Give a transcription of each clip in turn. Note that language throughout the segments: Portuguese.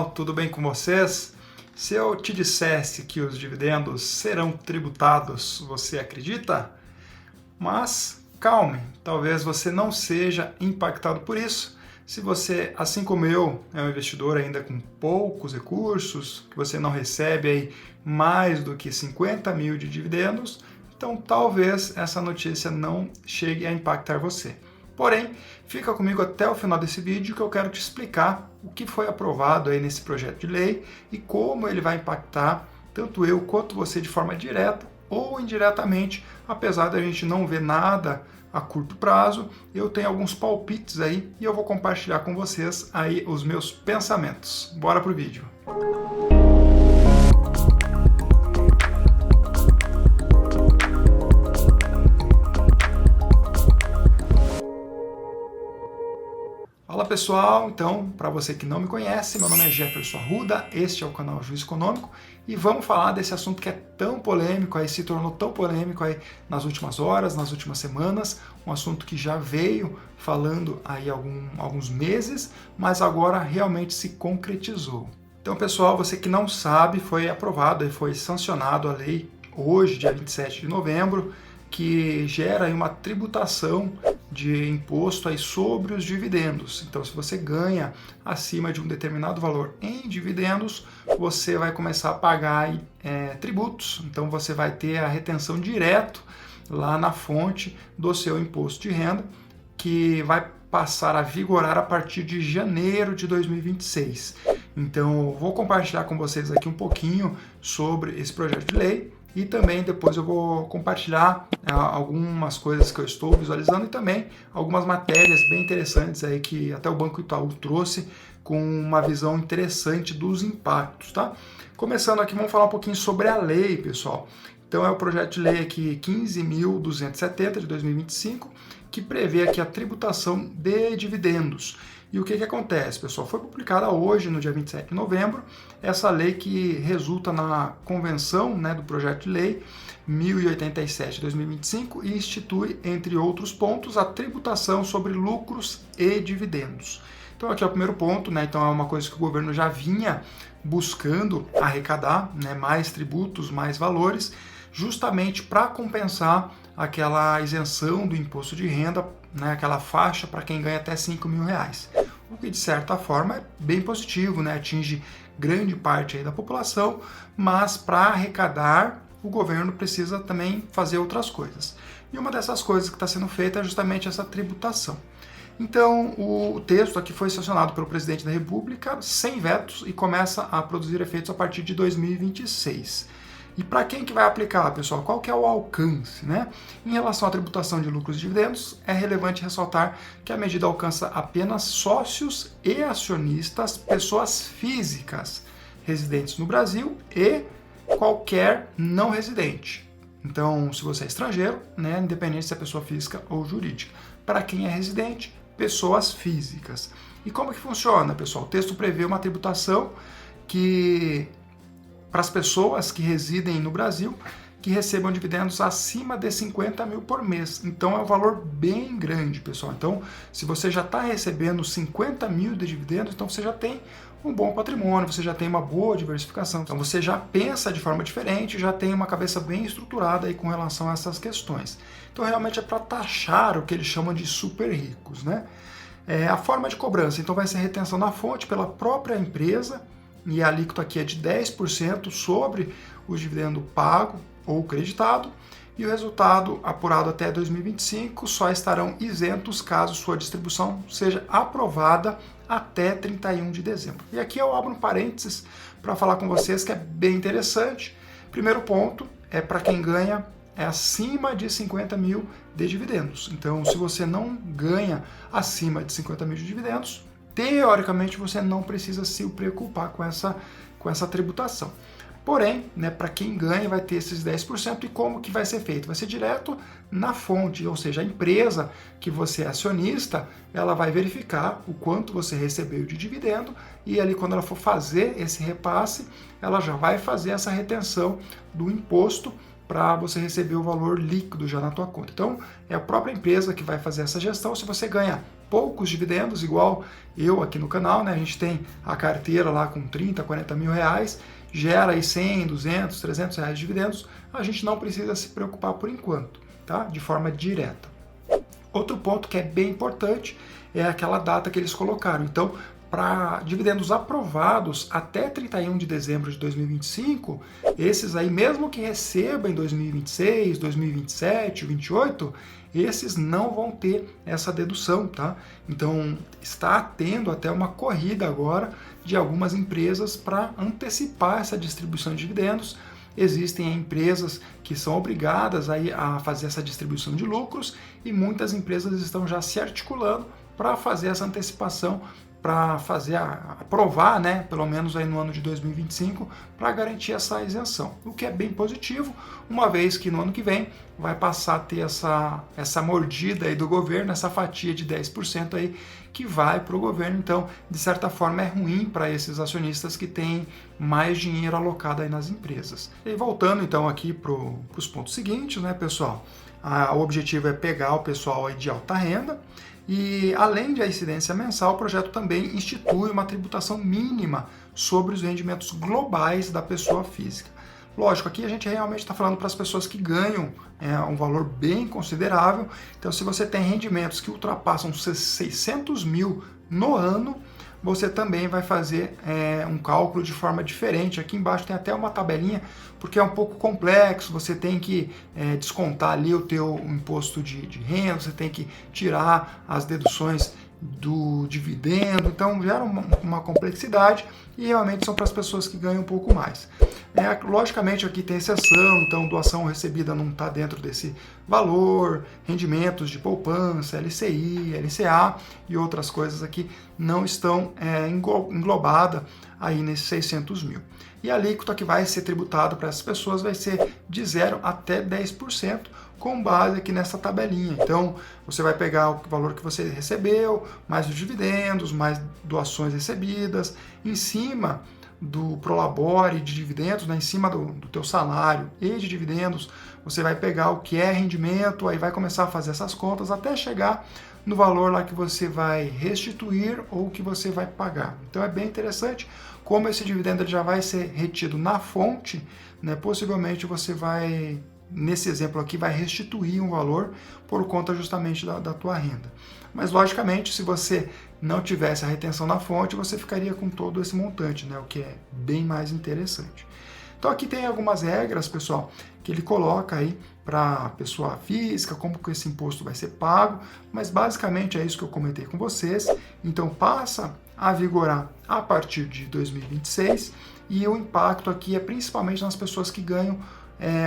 Tudo bem com vocês? Se eu te dissesse que os dividendos serão tributados, você acredita? Mas calme, talvez você não seja impactado por isso. Se você, assim como eu, é um investidor ainda com poucos recursos, que você não recebe aí mais do que 50 mil de dividendos, então talvez essa notícia não chegue a impactar você. Porém, fica comigo até o final desse vídeo que eu quero te explicar o que foi aprovado aí nesse projeto de lei e como ele vai impactar tanto eu quanto você de forma direta ou indiretamente, apesar da gente não ver nada a curto prazo, eu tenho alguns palpites aí e eu vou compartilhar com vocês aí os meus pensamentos. Bora pro vídeo. Fala pessoal, então, para você que não me conhece, meu nome é Jefferson Arruda, este é o canal Juiz Econômico e vamos falar desse assunto que é tão polêmico, aí se tornou tão polêmico aí nas últimas horas, nas últimas semanas, um assunto que já veio falando aí alguns meses, mas agora realmente se concretizou. Então pessoal, você que não sabe, foi aprovado e foi sancionado a lei hoje, dia 27 de novembro, que gera aí uma tributação de imposto aí sobre os dividendos. Então, se você ganha acima de um determinado valor em dividendos, você vai começar a pagar aí, tributos. Então, você vai ter a retenção direto lá na fonte do seu imposto de renda, que vai passar a vigorar a partir de janeiro de 2026. Então, eu vou compartilhar com vocês aqui um pouquinho sobre esse projeto de lei. E também depois eu vou compartilhar algumas coisas que eu estou visualizando e também algumas matérias bem interessantes aí que até o Banco Itaú trouxe com uma visão interessante dos impactos, tá? Começando aqui, vamos falar um pouquinho sobre a lei, pessoal. Então é o projeto de lei aqui 15.270 de 2025, que prevê aqui a tributação de dividendos. E o que acontece, pessoal? Foi publicada hoje, no dia 27 de novembro, essa lei que resulta na convenção, do projeto de lei 1087 de 2025 e institui, entre outros pontos, a tributação sobre lucros e dividendos. Então aqui é o primeiro ponto, então é uma coisa que o governo já vinha buscando arrecadar, mais tributos, mais valores, justamente para compensar aquela isenção do imposto de renda, aquela faixa para quem ganha até 5 mil reais. O que de certa forma é bem positivo, atinge grande parte aí da população, mas para arrecadar o governo precisa também fazer outras coisas. E uma dessas coisas que está sendo feita é justamente essa tributação. Então, o texto aqui foi sancionado pelo presidente da República sem vetos e começa a produzir efeitos a partir de 2026. E para quem que vai aplicar, pessoal? Qual que é o alcance, Em relação à tributação de lucros e dividendos, é relevante ressaltar que a medida alcança apenas sócios e acionistas, pessoas físicas residentes no Brasil e qualquer não residente. Então, se você é estrangeiro, independente se é pessoa física ou jurídica. Para quem é residente, pessoas físicas. E como que funciona, pessoal? O texto prevê uma tributação que para as pessoas que residem no Brasil, que recebam dividendos acima de 50 mil por mês. Então é um valor bem grande, pessoal. Então, se você já está recebendo 50 mil de dividendos, então você já tem um bom patrimônio, você já tem uma boa diversificação. Então você já pensa de forma diferente, já tem uma cabeça bem estruturada aí com relação a essas questões. Então realmente é para taxar o que eles chamam de super ricos, A forma de cobrança, então vai ser retenção na fonte pela própria empresa, e a alíquota aqui é de 10% sobre o dividendo pago ou creditado, e o resultado apurado até 2025 só estarão isentos caso sua distribuição seja aprovada até 31 de dezembro. E aqui eu abro um parênteses para falar com vocês que é bem interessante. Primeiro ponto é para quem ganha acima de 50 mil de dividendos. Então, se você não ganha acima de 50 mil de dividendos, teoricamente você não precisa se preocupar com essa tributação. Porém, para quem ganha vai ter esses 10% e como que vai ser feito? Vai ser direto na fonte, ou seja, a empresa que você é acionista, ela vai verificar o quanto você recebeu de dividendo e ali quando ela for fazer esse repasse, ela já vai fazer essa retenção do imposto para você receber o valor líquido já na tua conta. Então, é a própria empresa que vai fazer essa gestão. Se você ganha poucos dividendos, igual eu aqui no canal, né? A gente tem a carteira lá com 30, 40 mil reais, gera aí 100, 200, 300 reais de dividendos, a gente não precisa se preocupar por enquanto, tá? De forma direta. Outro ponto que é bem importante é aquela data que eles colocaram. Então, para dividendos aprovados até 31 de dezembro de 2025, esses aí, mesmo que recebam em 2026, 2027, 2028, esses não vão ter essa dedução, tá? Então, está tendo até uma corrida agora de algumas empresas para antecipar essa distribuição de dividendos. Existem empresas que são obrigadas a fazer essa distribuição de lucros e muitas empresas estão já se articulando para fazer essa antecipação, para fazer aprovar, né, pelo menos aí no ano de 2025, para garantir essa isenção, o que é bem positivo, uma vez que no ano que vem vai passar a ter essa mordida aí do governo, essa fatia de 10% aí que vai para o governo. Então, de certa forma, é ruim para esses acionistas que têm mais dinheiro alocado aí nas empresas. E voltando então aqui para os pontos seguintes, né, pessoal? O objetivo é pegar o pessoal aí de alta renda. E, além da incidência mensal, o projeto também institui uma tributação mínima sobre os rendimentos globais da pessoa física. Lógico, aqui a gente realmente está falando para as pessoas que ganham um valor bem considerável. Então, se você tem rendimentos que ultrapassam 600 mil no ano, você também vai fazer um cálculo de forma diferente. Aqui embaixo tem até uma tabelinha, porque é um pouco complexo, você tem que descontar ali o teu imposto de renda, você tem que tirar as deduções do dividendo, então gera uma complexidade e realmente são para as pessoas que ganham um pouco mais. Logicamente aqui tem exceção, então doação recebida não está dentro desse valor, rendimentos de poupança, LCI, LCA e outras coisas aqui não estão englobadas aí nesses 600 mil. E a alíquota que vai ser tributada para essas pessoas vai ser de 0 até 10%, com base aqui nessa tabelinha. Então, você vai pegar o valor que você recebeu, mais os dividendos, mais doações recebidas, em cima do prolabore de dividendos, né, em cima do teu salário e de dividendos, você vai pegar o que é rendimento, aí vai começar a fazer essas contas até chegar no valor lá que você vai restituir ou que você vai pagar. Então é bem interessante como esse dividendo já vai ser retido na fonte, né, possivelmente você vai, nesse exemplo aqui, vai restituir um valor por conta justamente da tua renda. Mas, logicamente, se você não tivesse a retenção na fonte, você ficaria com todo esse montante, né? O que é bem mais interessante. Então, aqui tem algumas regras, pessoal, que ele coloca aí para a pessoa física, como que esse imposto vai ser pago, mas basicamente é isso que eu comentei com vocês. Então, passa a vigorar a partir de 2026 e o impacto aqui é principalmente nas pessoas que ganham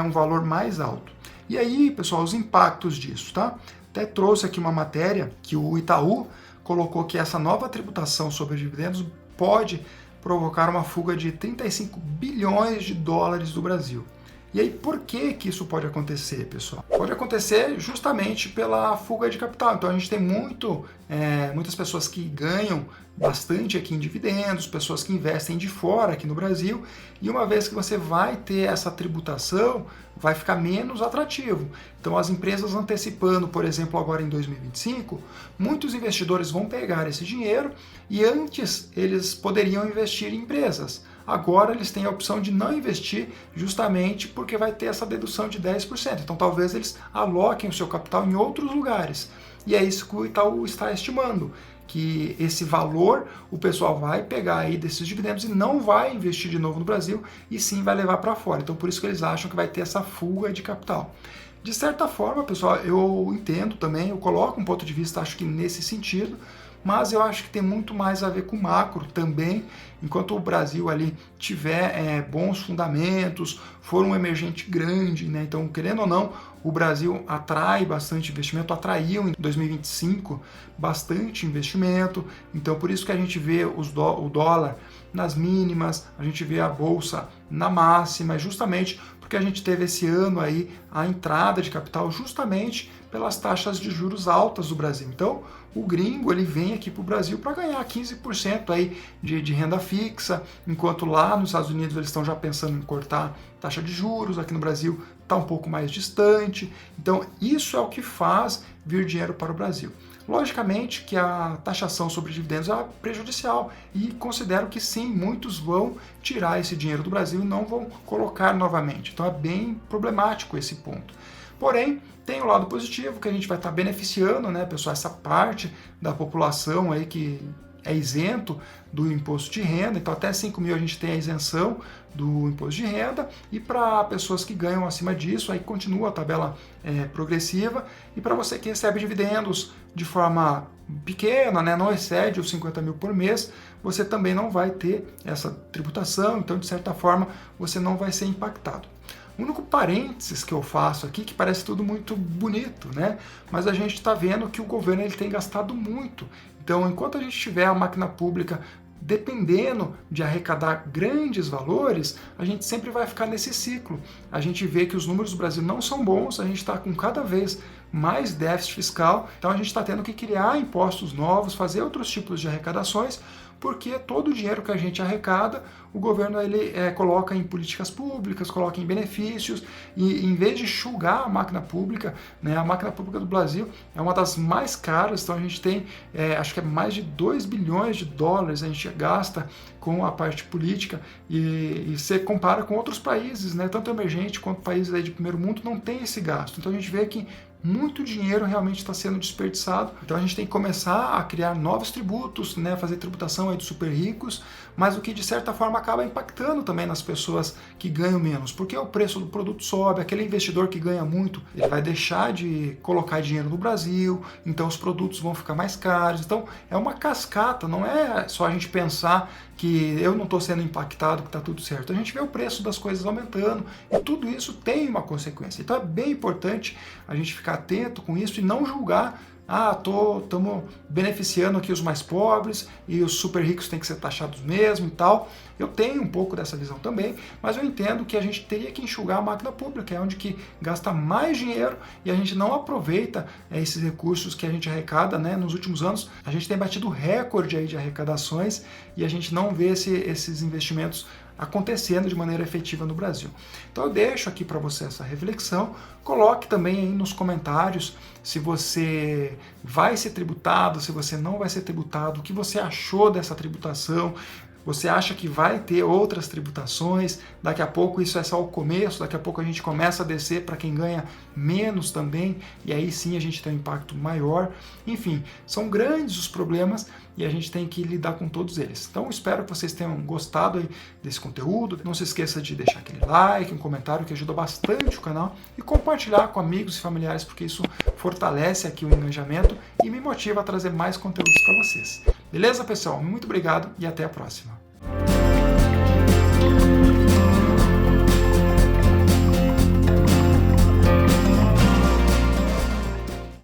um valor mais alto. E aí, pessoal, os impactos disso, tá? Até trouxe aqui uma matéria que o Itaú colocou que essa nova tributação sobre dividendos pode provocar uma fuga de 35 bilhões de dólares do Brasil. E aí, por que isso pode acontecer, pessoal? Pode acontecer justamente pela fuga de capital. Então, a gente tem muitas pessoas que ganham bastante aqui em dividendos, pessoas que investem de fora aqui no Brasil, e uma vez que você vai ter essa tributação, vai ficar menos atrativo. Então, as empresas antecipando, por exemplo, agora em 2025, muitos investidores vão pegar esse dinheiro e antes eles poderiam investir em empresas. Agora eles têm a opção de não investir justamente porque vai ter essa dedução de 10%. Então talvez eles aloquem o seu capital em outros lugares. E é isso que o Itaú está estimando, que esse valor o pessoal vai pegar aí desses dividendos e não vai investir de novo no Brasil, e sim vai levar para fora. Então por isso que eles acham que vai ter essa fuga de capital. De certa forma, pessoal, eu entendo também, eu coloco um ponto de vista, acho que nesse sentido, mas eu acho que tem muito mais a ver com macro também. Enquanto o Brasil ali tiver bons fundamentos, for um emergente grande, né? Então, querendo ou não, o Brasil atrai bastante investimento, atraiu em 2025 bastante investimento. Então, por isso que a gente vê o dólar nas mínimas, a gente vê a bolsa na máxima, justamente porque a gente teve esse ano aí a entrada de capital justamente pelas taxas de juros altas do Brasil. Então, o gringo ele vem aqui para o Brasil para ganhar 15% aí de renda fixa, enquanto lá nos Estados Unidos eles estão já pensando em cortar taxa de juros, aqui no Brasil está um pouco mais distante. Então, isso é o que faz vir dinheiro para o Brasil. Logicamente que a taxação sobre dividendos é prejudicial e considero que sim, muitos vão tirar esse dinheiro do Brasil e não vão colocar novamente. Então é bem problemático esse ponto. Porém, tem o lado positivo que a gente vai estar beneficiando, né, pessoal, essa parte da população aí que é isento do imposto de renda, então até 5 mil a gente tem a isenção do imposto de renda, e para pessoas que ganham acima disso, aí continua a tabela progressiva, e para você que recebe dividendos de forma pequena, né, não excede os 50 mil por mês, você também não vai ter essa tributação, então de certa forma você não vai ser impactado. O único parênteses que eu faço aqui, que parece tudo muito bonito, né? Mas a gente está vendo que o governo ele tem gastado muito. Então, enquanto a gente tiver a máquina pública dependendo de arrecadar grandes valores, a gente sempre vai ficar nesse ciclo. A gente vê que os números do Brasil não são bons, a gente está com cada vez mais déficit fiscal, então a gente está tendo que criar impostos novos, fazer outros tipos de arrecadações, porque todo o dinheiro que a gente arrecada, o governo ele coloca em políticas públicas, coloca em benefícios, e em vez de enxugar a máquina pública, né, a máquina pública do Brasil é uma das mais caras, então a gente tem, acho que é mais de 2 bilhões de dólares a gente gasta com a parte política, e você compara com outros países, né, tanto emergente quanto países aí de primeiro mundo, não tem esse gasto. Então a gente vê que muito dinheiro realmente está sendo desperdiçado. Então a gente tem que começar a criar novos tributos, né, fazer tributação aí dos super ricos, mas o que de certa forma acaba impactando também nas pessoas que ganham menos, porque o preço do produto sobe, aquele investidor que ganha muito, ele vai deixar de colocar dinheiro no Brasil, então os produtos vão ficar mais caros. Então é uma cascata, não é só a gente pensar que eu não estou sendo impactado, que está tudo certo. A gente vê o preço das coisas aumentando e tudo isso tem uma consequência. Então é bem importante a gente ficar atento com isso e não julgar, estamos beneficiando aqui os mais pobres e os super ricos têm que ser taxados mesmo e tal. Eu tenho um pouco dessa visão também, mas eu entendo que a gente teria que enxugar a máquina pública, é onde que gasta mais dinheiro e a gente não aproveita esses recursos que a gente arrecada, né? Nos últimos anos a gente tem batido recorde aí de arrecadações e a gente não vê esses investimentos acontecendo de maneira efetiva no Brasil. Então eu deixo aqui para você essa reflexão, coloque também aí nos comentários se você vai ser tributado, se você não vai ser tributado, o que você achou dessa tributação. Você acha que vai ter outras tributações? Daqui a pouco isso é só o começo, daqui a pouco a gente começa a descer para quem ganha menos também, e aí sim a gente tem um impacto maior. Enfim, são grandes os problemas e a gente tem que lidar com todos eles. Então espero que vocês tenham gostado aí desse conteúdo. Não se esqueça de deixar aquele like, um comentário que ajuda bastante o canal, e compartilhar com amigos e familiares, porque isso fortalece aqui o engajamento e me motiva a trazer mais conteúdos para vocês. Beleza, pessoal? Muito obrigado e até a próxima.